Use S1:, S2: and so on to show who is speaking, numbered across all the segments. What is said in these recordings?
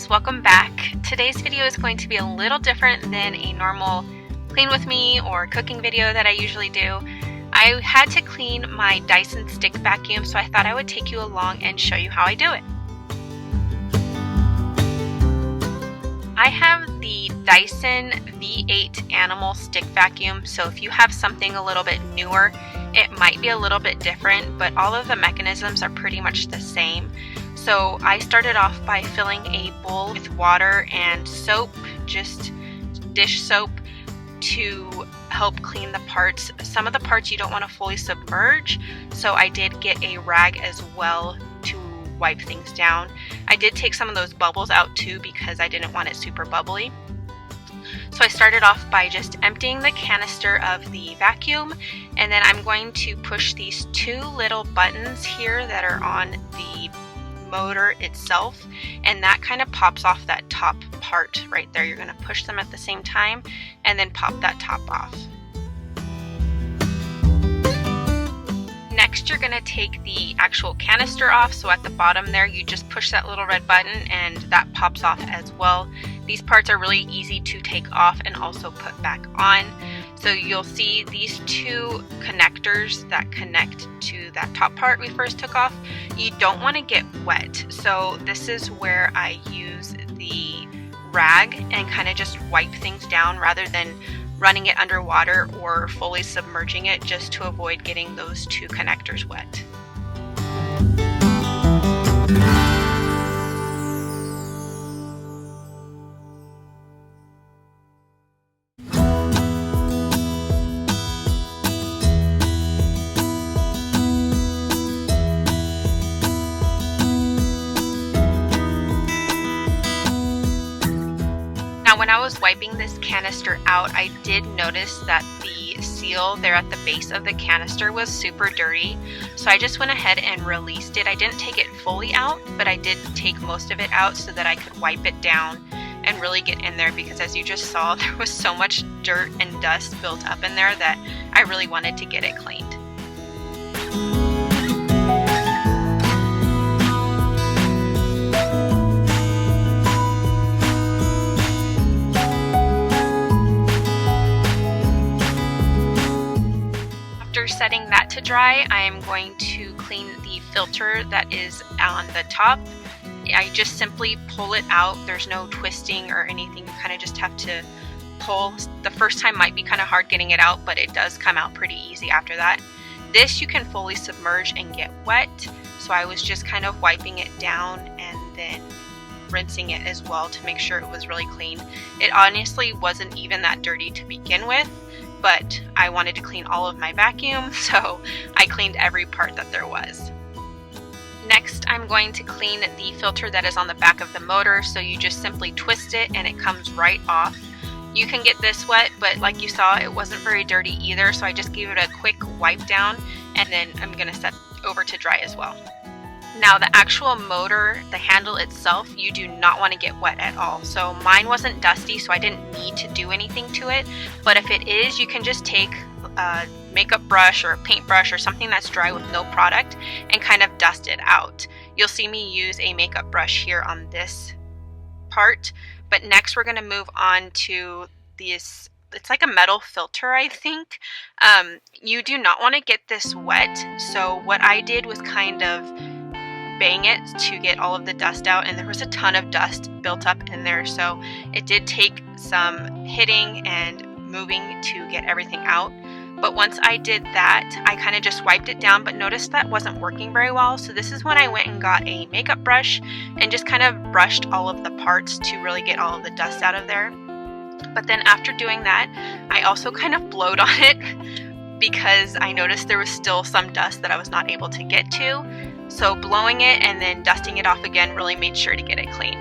S1: guys, welcome back. Today's video is going to be a little different than a normal clean with me or cooking video that I usually do. I had to clean my Dyson stick vacuum, so I thought I would take you along and show you how I do it. I have the Dyson V8 animal stick vacuum, so if you have something a little bit newer, it might be a little bit different, but all of the mechanisms are pretty much the same. So I started off by filling a bowl with water and soap, just dish soap, to help clean the parts. Some of the parts you don't want to fully submerge, so I did get a rag as well to wipe things down. I did take some of those bubbles out too because I didn't want it super bubbly. So I started off by just emptying the canister of the vacuum, and then I'm going to push these two little buttons here that are on the motor itself, and that kind of pops off that top part right there. You're going to push them at the same time and then pop that top off. Next, you're going to take the actual canister off, so at the bottom there you just push that little red button and that pops off as well. These parts are really easy to take off and also put back on. So you'll see these two connectors that connect to that top part we first took off. You don't want to get wet, so this is where I use the rag and kind of just wipe things down rather than running it underwater or fully submerging it, just to avoid getting those two connectors wet. When I was wiping this canister out, I did notice that the seal there at the base of the canister was super dirty, so I just went ahead and released it. I didn't take it fully out, but I did take most of it out so that I could wipe it down and really get in there, because as you just saw, there was so much dirt and dust built up in there that I really wanted to get it cleaned. Setting that to dry, I am going to clean the filter that is on the top. I just simply pull it out. There's no twisting or anything. You kind of just have to pull. The first time might be kind of hard getting it out, but it does come out pretty easy after that. This you can fully submerge and get wet, so I was just kind of wiping it down and then rinsing it as well to make sure it was really clean. It honestly wasn't even that dirty to begin with, but I wanted to clean all of my vacuum, so I cleaned every part that there was. Next, I'm going to clean the filter that is on the back of the motor, so you just simply twist it and it comes right off. You can get this wet, but like you saw, it wasn't very dirty either, so I just gave it a quick wipe down, and then I'm going to set over to dry as well. Now the actual motor, the handle itself, you do not want to get wet at all. So mine wasn't dusty, so I didn't need to do anything to it. But if it is, you can just take a makeup brush or a paintbrush or something that's dry with no product and kind of dust it out. You'll see me use a makeup brush here on this part. But next we're going to move on to this. It's like a metal filter, I think. You do not want to get this wet. So what I did was kind of bang it to get all of the dust out, and there was a ton of dust built up in there, so it did take some hitting and moving to get everything out. But once I did that, I kind of just wiped it down, but noticed that wasn't working very well, so this is when I went and got a makeup brush and just kind of brushed all of the parts to really get all of the dust out of there. But then after doing that, I also kind of blowed on it because I noticed there was still some dust that I was not able to get to. So blowing it and then dusting it off again really made sure to get it clean.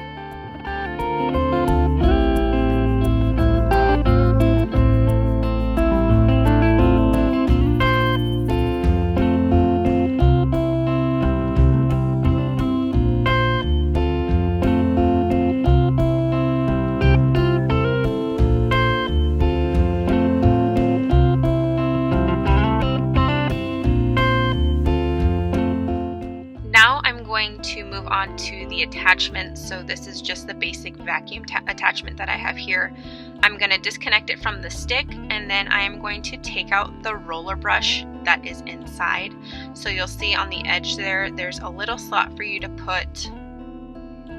S1: going to move on to the attachments. So this is just the basic vacuum attachment that I have here. I'm going to disconnect it from the stick, and then I am going to take out the roller brush that is inside. So you'll see on the edge there, there's a little slot for you to put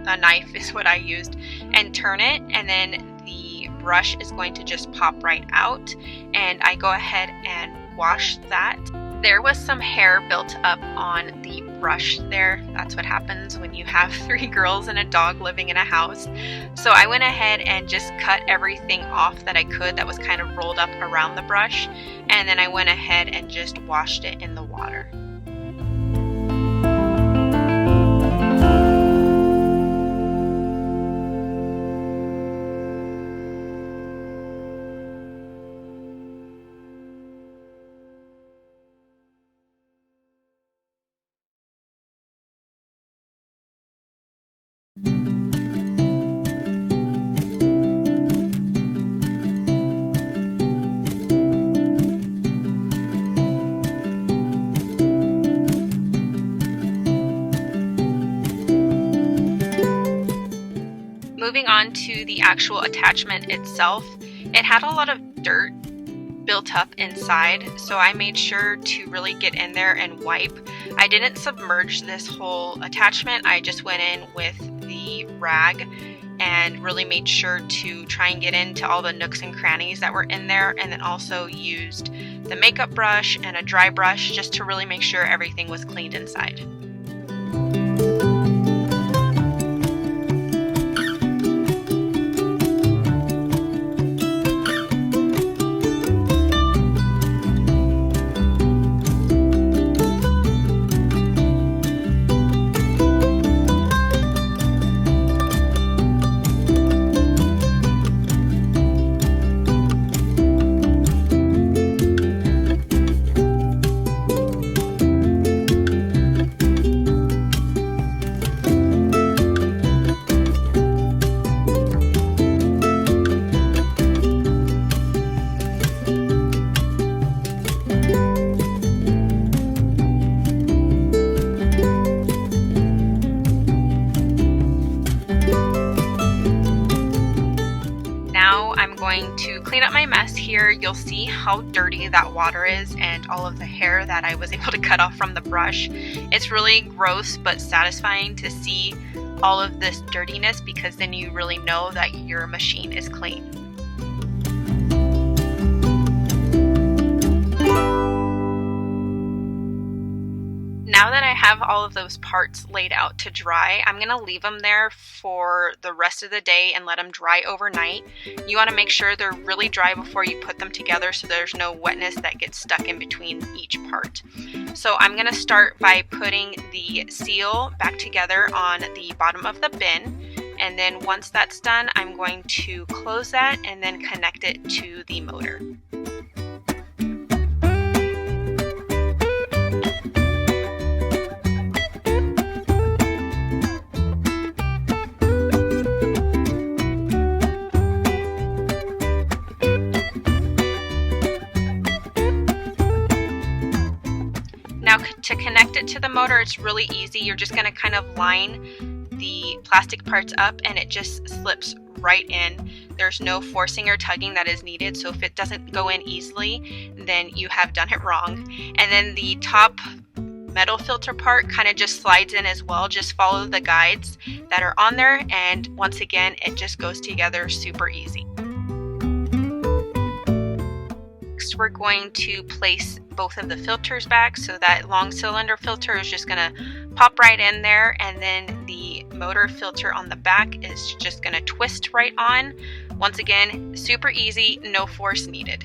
S1: a knife, is what I used, and turn it, and then the brush is going to just pop right out, and I go ahead and wash that. There was some hair built up on the brush there. That's what happens when you have 3 girls and a dog living in a house. So I went ahead and just cut everything off that I could that was kind of rolled up around the brush, and then I went ahead and just washed it in the water. Moving on to the actual attachment itself, it had a lot of dirt built up inside, so I made sure to really get in there and wipe. I didn't submerge this whole attachment, I just went in with the rag and really made sure to try and get into all the nooks and crannies that were in there, and then also used the makeup brush and a dry brush just to really make sure everything was cleaned inside. To clean up my mess here, you'll see how dirty that water is and all of the hair that I was able to cut off from the brush. It's really gross but satisfying to see all of this dirtiness, because then you really know that your machine is clean. Now that I have all of those parts laid out to dry, I'm going to leave them there for the rest of the day and let them dry overnight. You want to make sure they're really dry before you put them together so there's no wetness that gets stuck in between each part. So I'm going to start by putting the seal back together on the bottom of the bin, and then once that's done, I'm going to close that and then connect it to the motor. Now to connect it to the motor, it's really easy. You're just going to kind of line the plastic parts up and it just slips right in. There's no forcing or tugging that is needed, so if it doesn't go in easily, then you have done it wrong. And then the top metal filter part kind of just slides in as well. Just follow the guides that are on there, and once again, it just goes together super easy. Next, we're going to place both of the filters back. So that long cylinder filter is just going to pop right in there, and then the motor filter on the back is just going to twist right on. Once again, super easy, no force needed.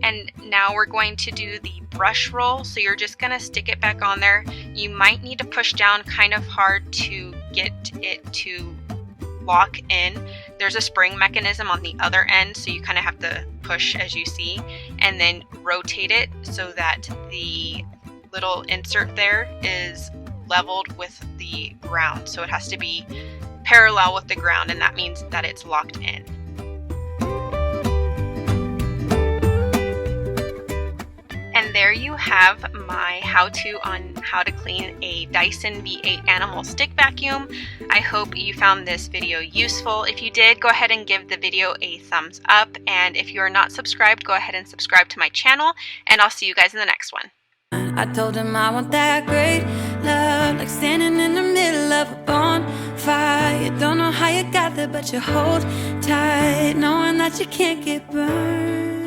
S1: And now we're going to do the brush roll. So you're just going to stick it back on there. You might need to push down kind of hard to get it to lock in. There's a spring mechanism on the other end, so you kind of have to push as you see, and then rotate it so that the little insert there is leveled with the ground. So it has to be parallel with the ground, and that means that it's locked in. And there you have my how-to on how to clean a Dyson V8 animal stick vacuum. I hope you found this video useful. If you did, go ahead and give the video a thumbs up, and if you are not subscribed, go ahead and subscribe to my channel, and I'll see you guys in the next one.
S2: I told him I want that great love, like standing in the middle of a bonfire. You don't know how you got there, but you hold tight, knowing that you can't get burned.